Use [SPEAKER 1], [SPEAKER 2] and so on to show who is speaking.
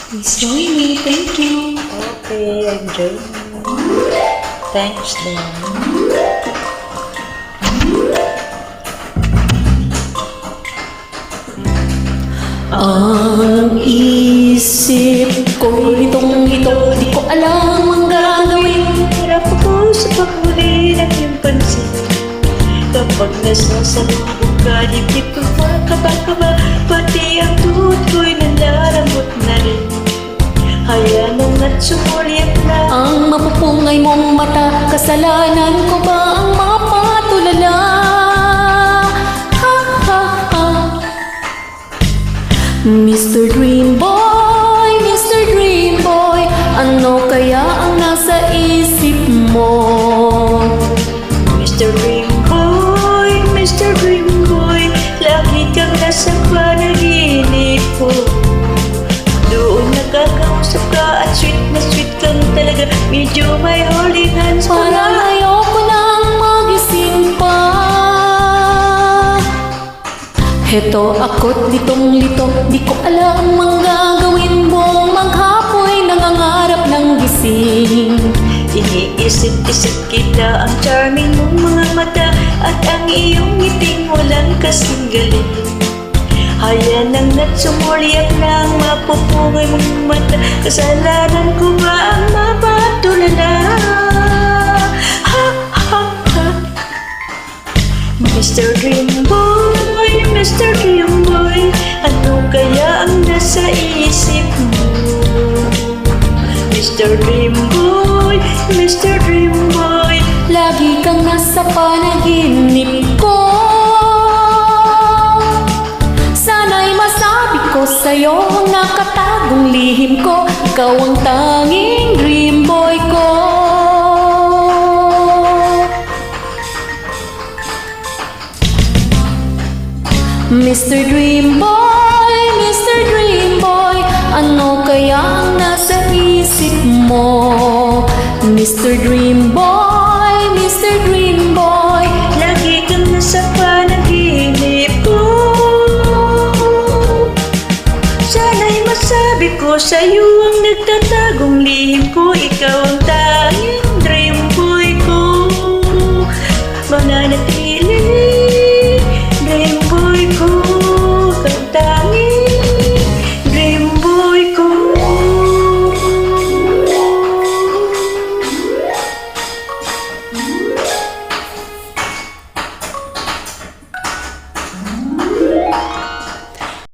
[SPEAKER 1] Please join me. Thank you.
[SPEAKER 2] Okay, I'm joining. Thanks then.
[SPEAKER 1] Ang isip ko litong-lito, di ko alam ang gagawin.
[SPEAKER 2] Hirap ako sa paghuli ng iyong pansin. Kapag nasasalubong ka, dibdib ko makabakaba. Pati ang tuhod ko'y nalaramot na rin. Hayanang at sumuliap na
[SPEAKER 1] Ang mapupungay mong mata, kasalanan ko ba ang mapatulala? Ha ha ha. Mr. Dream Boy, Mr. Dream Boy, ano kaya ang nasa isip mo?
[SPEAKER 2] Mr. Dream Boy, Mr. Dream Boy, lagi kang nasa panaginip ko. Doon nakakausap ka at sweet na sweet kang talaga. Medyo may holding hands pa
[SPEAKER 1] Parang
[SPEAKER 2] na.
[SPEAKER 1] ayoko nang magising pa. Heto ako't litong-lito, di ko alam ang gagawin mo. Maghapoy nangangarap ng gising.
[SPEAKER 2] Iniisip-isip kita ang charming mong mga mata at ang iyong ngiting walang kasing galing. Hayanang at sumuliak na ang mapupungay mong mata. Kasalanan ko ba ang mapatulala? Ha ha ha. Mr. Dream Boy, Mr. Dream Boy, ano kaya ang nasa isip mo? Mr. Dream Boy, Mr. Dream Boy,
[SPEAKER 1] Lagi kang nasa panaginip ko. Sana'y masabi ko sa'yo ang nakatagong lihim ko. Ikaw ang tanging dream boy ko. Mr. Dream Boy, Mr. Dream Boy, ano kaya ang nasa isip mo? Mr. Dream Boy, Mr. Dream Boy,
[SPEAKER 2] lagi kang nasa panaginip ko. Sana'y masabi ko sa'yo ang nagtatagong lihim ko. Ikaw ang tanging dream boy ko. Mananatili